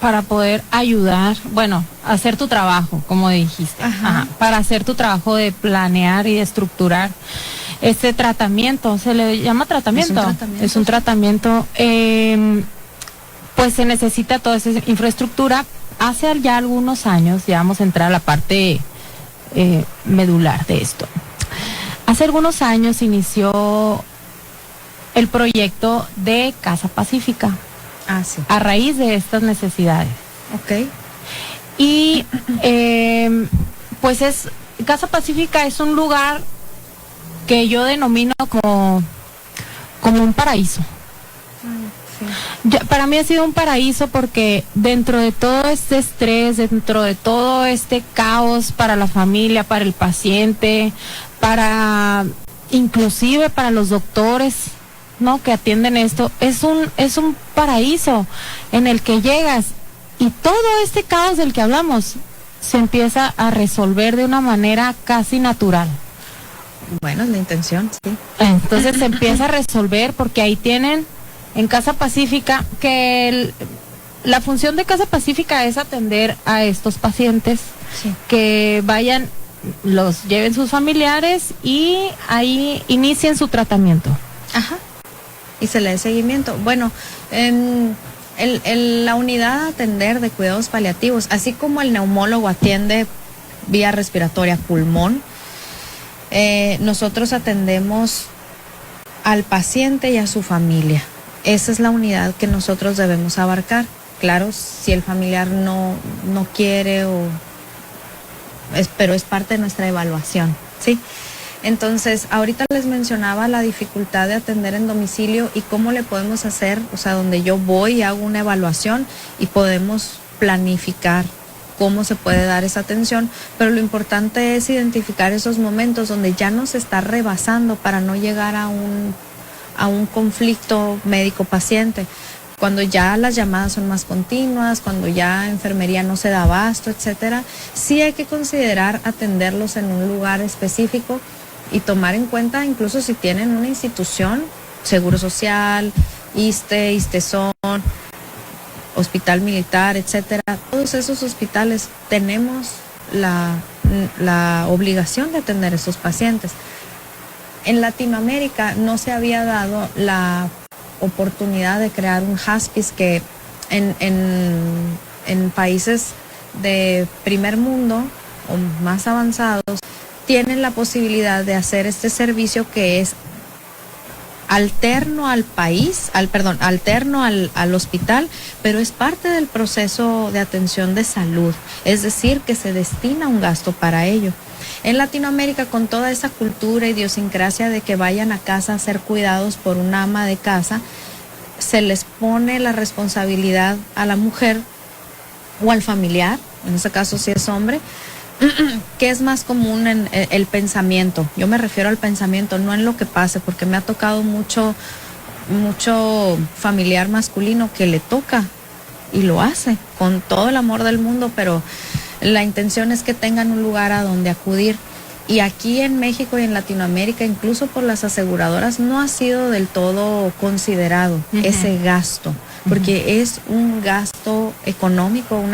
para poder ayudar, bueno, hacer tu trabajo, como dijiste. Ajá. Para hacer tu trabajo de planear y de estructurar este tratamiento, se le llama tratamiento. Es un tratamiento, pues se necesita toda esa infraestructura. Hace ya algunos años, ya vamos a entrar a la parte medular de esto. Hace algunos años inició el proyecto de Casa Pacífica. Sí. A raíz de estas necesidades. Ok. Y pues Casa Pacífica es un lugar que yo denomino como un paraíso. Sí. Para mí ha sido un paraíso porque dentro de todo este estrés, dentro de todo este caos para la familia, para el paciente, inclusive para los doctores, ¿no? Que atienden esto, es un paraíso en el que llegas y todo este caos del que hablamos se empieza a resolver de una manera casi natural. Bueno, es la intención, sí. Entonces se empieza a resolver porque ahí tienen en Casa Pacífica que la función de Casa Pacífica es atender a estos pacientes, sí, que vayan los lleven sus familiares y ahí inicien su tratamiento. Ajá. Y se le dé seguimiento. Bueno, la unidad a atender de cuidados paliativos, así como el neumólogo atiende vía respiratoria, pulmón, nosotros atendemos al paciente y a su familia. Esa es la unidad que nosotros debemos abarcar. Claro, si el familiar no quiere pero es parte de nuestra evaluación, ¿sí? Entonces, ahorita les mencionaba la dificultad de atender en domicilio y cómo le podemos hacer, o sea, donde yo voy y hago una evaluación y podemos planificar cómo se puede dar esa atención, pero lo importante es identificar esos momentos donde ya nos está rebasando para no llegar a un conflicto médico-paciente. Cuando ya las llamadas son más continuas, cuando ya enfermería no se da abasto, etcétera, sí hay que considerar atenderlos en un lugar específico y tomar en cuenta incluso si tienen una institución, Seguro Social, ISSSTE, ISSSTESON, Hospital Militar, etcétera. Todos esos hospitales tenemos la obligación de atender a esos pacientes. En Latinoamérica no se había dado la oportunidad de crear un hospice que en países de primer mundo o más avanzados tienen la posibilidad de hacer este servicio que es alterno al hospital, pero es parte del proceso de atención de salud, es decir, que se destina un gasto para ello. En Latinoamérica, con toda esa cultura, idiosincrasia de que vayan a casa a ser cuidados por una ama de casa, se les pone la responsabilidad a la mujer o al familiar, en este caso si es hombre, que es más común en el pensamiento. Yo me refiero al pensamiento, no en lo que pase, porque me ha tocado mucho familiar masculino que le toca y lo hace con todo el amor del mundo, pero la intención es que tengan un lugar a donde acudir. Y aquí en México y en Latinoamérica, incluso por las aseguradoras, no ha sido del todo considerado ese gasto, porque es un gasto económico, un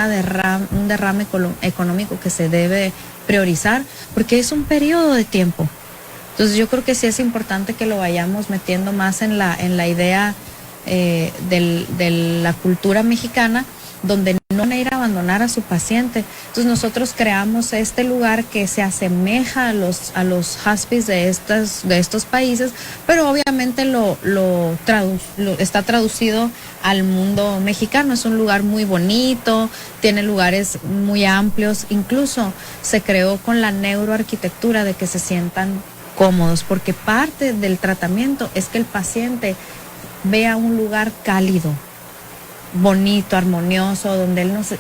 derrame económico que se debe priorizar, porque es un periodo de tiempo. Entonces yo creo que sí es importante que lo vayamos metiendo más en la idea de la cultura mexicana, donde no van a ir a abandonar a su paciente. Entonces nosotros creamos este lugar que se asemeja a los hospices de estos países, pero obviamente lo está traducido al mundo mexicano. Es un lugar muy bonito, tiene lugares muy amplios, incluso se creó con la neuroarquitectura de que se sientan cómodos, porque parte del tratamiento es que el paciente vea un lugar cálido, bonito, armonioso, donde él no se...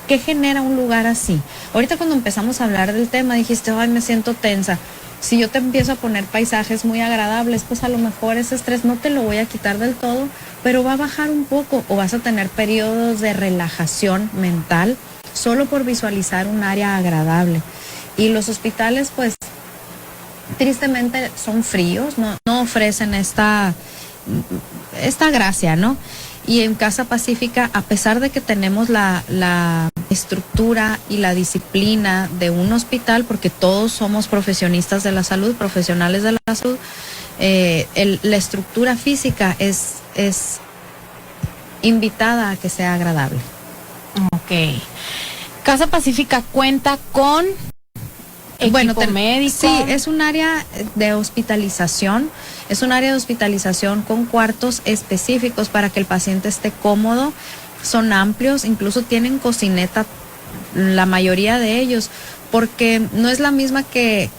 ¿Qué genera un lugar así? Ahorita cuando empezamos a hablar del tema dijiste, ay, me siento tensa. Si yo te empiezo a poner paisajes muy agradables, pues a lo mejor ese estrés no te lo voy a quitar del todo, pero va a bajar un poco, o vas a tener periodos de relajación mental solo por visualizar un área agradable. Y los hospitales, pues, tristemente son fríos, no ofrecen esta gracia, ¿no? Y en Casa Pacífica, a pesar de que tenemos la estructura y la disciplina de un hospital, porque todos somos profesionistas de la salud, profesionales de la salud, la estructura física es invitada a que sea agradable. Ok. Casa Pacífica cuenta con equipo médico. Sí, es un área de hospitalización. Es un área de hospitalización con cuartos específicos para que el paciente esté cómodo. Son amplios, incluso tienen cocineta, la mayoría de ellos, porque no es la misma que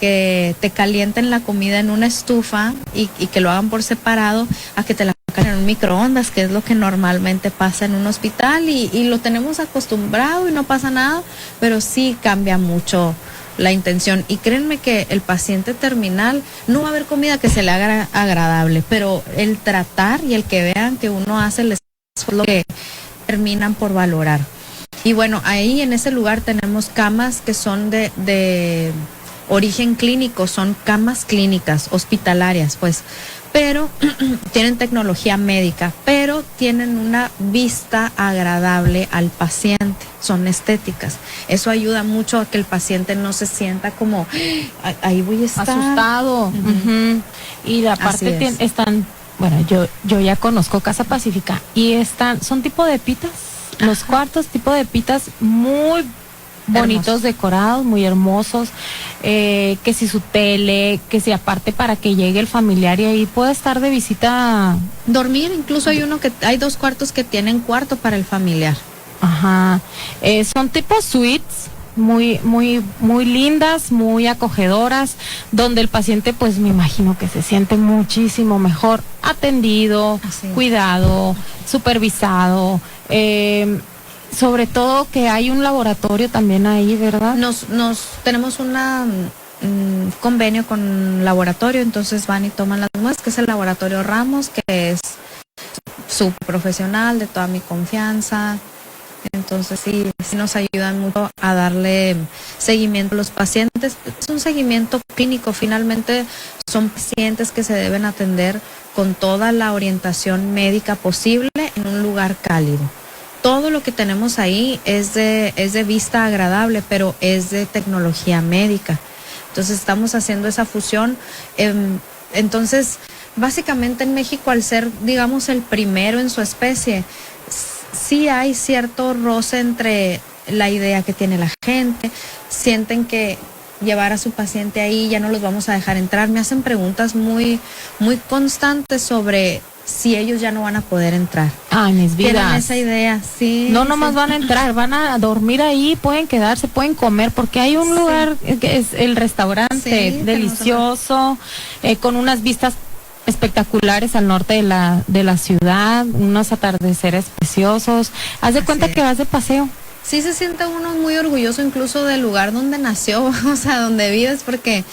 te calienten la comida en una estufa y que lo hagan por separado, a que te la hagan en un microondas, que es lo que normalmente pasa en un hospital, y lo tenemos acostumbrado y no pasa nada, pero sí cambia mucho la intención. Y créanme que el paciente terminal no va a haber comida que se le haga agradable, pero el tratar y el que vean que uno hace el esfuerzo es lo que terminan por valorar. Y bueno, ahí en ese lugar tenemos camas que son de origen clínico, son camas clínicas, hospitalarias, pues, pero tienen tecnología médica, pero tienen una vista agradable al paciente, son estéticas. Eso ayuda mucho a que el paciente no se sienta como, ahí voy a estar. Asustado. Uh-huh. Y aparte están, bueno, yo ya conozco Casa Pacífica y son tipo de pitas, los cuartos tipo de pitas muy bonitos, hermosos, decorados, muy hermosos, que si su tele, que si aparte para que llegue el familiar y ahí pueda estar de visita. Dormir, incluso hay 2 cuartos que tienen cuarto para el familiar. Ajá, son tipo suites, muy, muy, muy lindas, muy acogedoras, donde el paciente pues me imagino que se siente muchísimo mejor atendido, cuidado, supervisado, sobre todo que hay un laboratorio también ahí, ¿verdad? Tenemos convenio con laboratorio, entonces van y toman las muestras, que es el laboratorio Ramos, que es su profesional de toda mi confianza. Entonces sí nos ayudan mucho a darle seguimiento a los pacientes. Es un seguimiento clínico, finalmente son pacientes que se deben atender con toda la orientación médica posible en un lugar cálido. Todo lo que tenemos ahí es de vista agradable, pero es de tecnología médica. Entonces estamos haciendo esa fusión. Entonces, básicamente en México, al ser, digamos, el primero en su especie, sí hay cierto roce entre la idea que tiene la gente, sienten que llevar a su paciente ahí ya no los vamos a dejar entrar. Me hacen preguntas muy, muy constantes sobre si ellos ya no van a poder entrar. Ay, mis vidas. Tienen esa idea, sí. No, nomás van a entrar, van a dormir ahí, pueden quedarse, pueden comer, porque hay un lugar que es el restaurante, delicioso, con unas vistas espectaculares al norte de la ciudad, unos atardeceres preciosos. Haz de cuenta que vas de paseo. Sí, se siente uno muy orgulloso incluso del lugar donde nació, o sea, donde vives, porque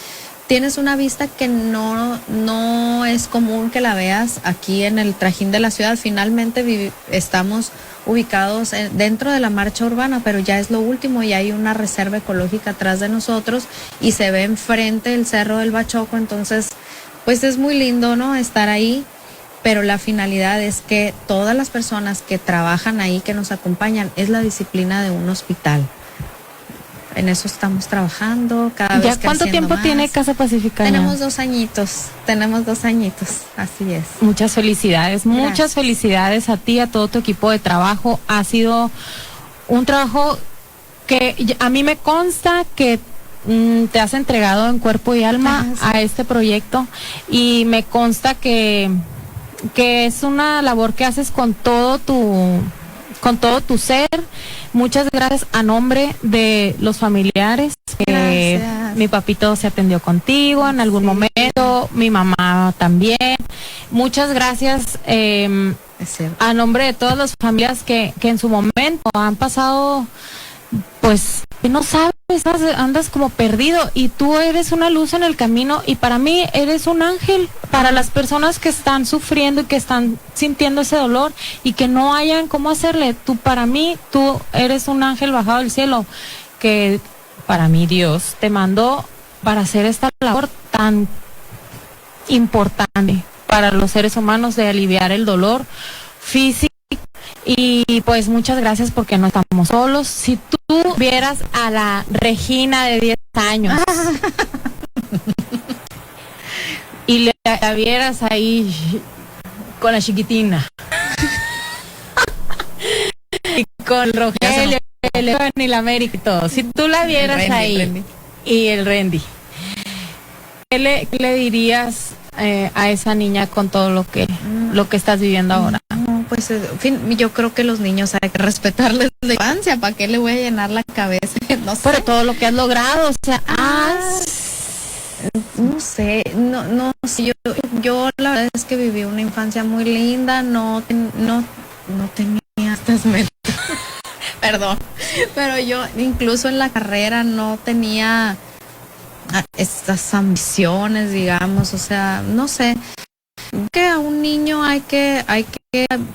tienes una vista que no es común que la veas aquí en el trajín de la ciudad. Finalmente estamos ubicados dentro de la marcha urbana, pero ya es lo último y hay una reserva ecológica atrás de nosotros y se ve enfrente el Cerro del Bachoco. Entonces, pues es muy lindo, ¿no?, estar ahí, pero la finalidad es que todas las personas que trabajan ahí, que nos acompañan, es la disciplina de un hospital. En eso estamos trabajando cada vez. ¿Ya cuánto tiempo tiene Casa Pacífica? Tenemos 2 añitos, así es. Muchas felicidades, muchas felicidades a ti, a todo tu equipo de trabajo. Ha sido un trabajo que a mí me consta que te has entregado en cuerpo y alma a este proyecto, y me consta que es una labor que haces con todo tu ser. Muchas gracias a nombre de los familiares. Mi papito se atendió contigo en algún momento, mi mamá también. Muchas gracias a nombre de todas las familias que en su momento han pasado, pues, que no sabes, andas como perdido, y tú eres una luz en el camino, y para mí eres un ángel para las personas que están sufriendo y que están sintiendo ese dolor y que no hayan cómo hacerle. Para mí, tú eres un ángel bajado del cielo, que para mí Dios te mandó para hacer esta labor tan importante para los seres humanos, de aliviar el dolor físico. Y pues muchas gracias, porque no estamos solos. Si tú vieras a la Regina de 10 años y la vieras ahí con la chiquitina y con Rogelio y la América y todo, si tú la vieras ahí y el Randy, ¿qué le dirías a esa niña con todo lo que estás viviendo ahora? Pues yo creo que los niños hay que respetarles de infancia. ¿Para qué le voy a llenar la cabeza? No sé. Pero todo lo que has logrado, o sea, no sé, no sé, yo la verdad es que viví una infancia muy linda, no tenía estas metas, perdón, pero yo incluso en la carrera no tenía estas ambiciones, digamos, o sea, no sé, que a un niño hay que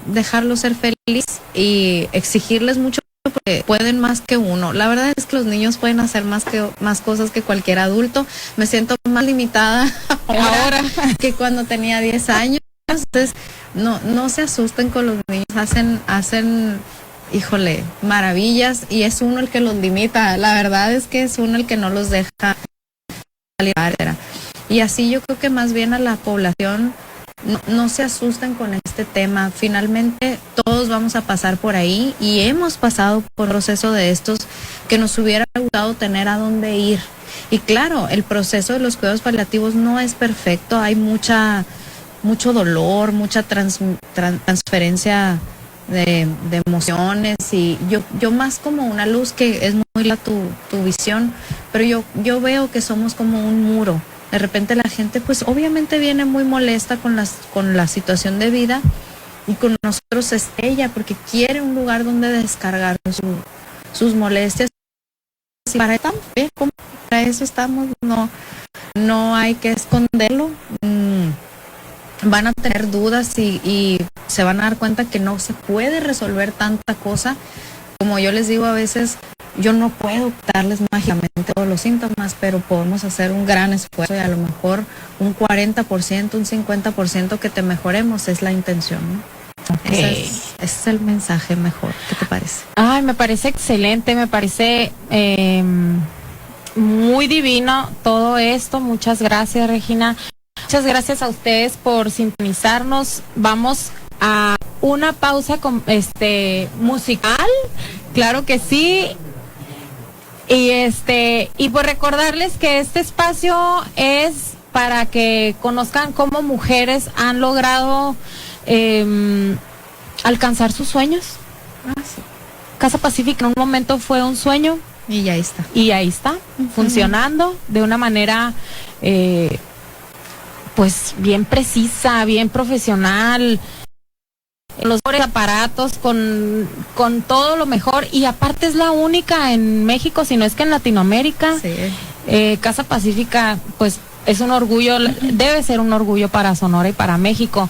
dejarlo ser feliz y exigirles mucho, porque pueden más que uno. La verdad es que los niños pueden hacer más cosas que cualquier adulto. Me siento más limitada ahora que cuando tenía 10 años. Entonces, no se asusten con los niños, hacen híjole, maravillas, y es uno el que los limita. La verdad es que es uno el que no los deja salir. Y así yo creo que más bien a la población no se asusten con este tema. Finalmente todos vamos a pasar por ahí y hemos pasado por un proceso de estos que nos hubiera gustado tener a dónde ir. Y claro, el proceso de los cuidados paliativos no es perfecto, hay mucho dolor, mucha transferencia de emociones, y yo más como una luz, que es muy la tu visión, pero yo veo que somos como un muro. De repente la gente pues obviamente viene muy molesta con la situación de vida, y con nosotros se estella porque quiere un lugar donde descargar sus molestias, y para eso estamos, no hay que esconderlo. Van a tener dudas y se van a dar cuenta que no se puede resolver tanta cosa. Como yo les digo, a veces yo no puedo darles mágicamente todos los síntomas, pero podemos hacer un gran esfuerzo, y a lo mejor un 40%, un 50% que te mejoremos es la intención, ¿no? Okay. Ese es el mensaje mejor. ¿Qué te parece? Ay, me parece excelente, me parece muy divino todo esto. Muchas gracias, Regina. Muchas gracias a ustedes por sintonizarnos. Vamos a una pausa musical, claro que sí. Y por recordarles que este espacio es para que conozcan cómo mujeres han logrado alcanzar sus sueños. Sí. Casa Pacífica en un momento fue un sueño. Y ya está. Y ahí está, funcionando de una manera pues bien precisa, bien profesional, los mejores aparatos, con todo lo mejor, y aparte es la única en México, si no es que en Latinoamérica. Sí. Casa Pacífica pues es un orgullo, debe ser un orgullo para Sonora y para México.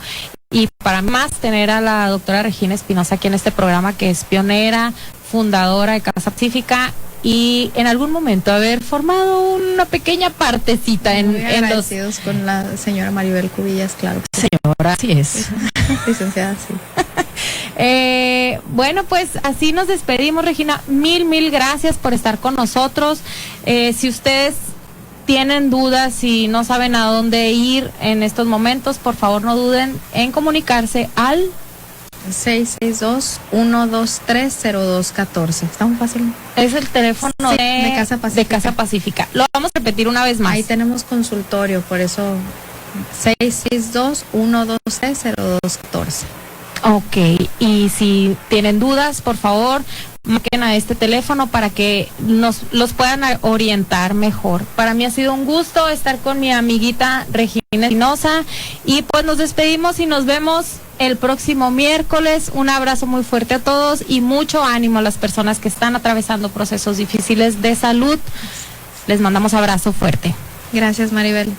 Y para más tener a la doctora Regina Espinosa aquí en este programa, que es pionera, fundadora de Casa Pacífica, y en algún momento haber formado una pequeña partecita Muy en los... agradecidos con la señora Maribel Cubillas, claro. Señora, así es. Licenciada, sí. Bueno, pues así nos despedimos, Regina. Mil gracias por estar con nosotros. Si ustedes tienen dudas y no saben a dónde ir en estos momentos, por favor no duden en comunicarse al 662-123-0214. Está muy fácil. Es el teléfono Sí, de Casa Pacífica. Lo vamos a repetir una vez más. Ahí tenemos consultorio, por eso 662-123-0214. Ok, y si tienen dudas, por favor, marquen a este teléfono para que los puedan orientar mejor. Para mí ha sido un gusto estar con mi amiguita Regina Espinosa, y pues nos despedimos y nos vemos el próximo miércoles. Un abrazo muy fuerte a todos y mucho ánimo a las personas que están atravesando procesos difíciles de salud. Les mandamos abrazo fuerte. Gracias, Maribel.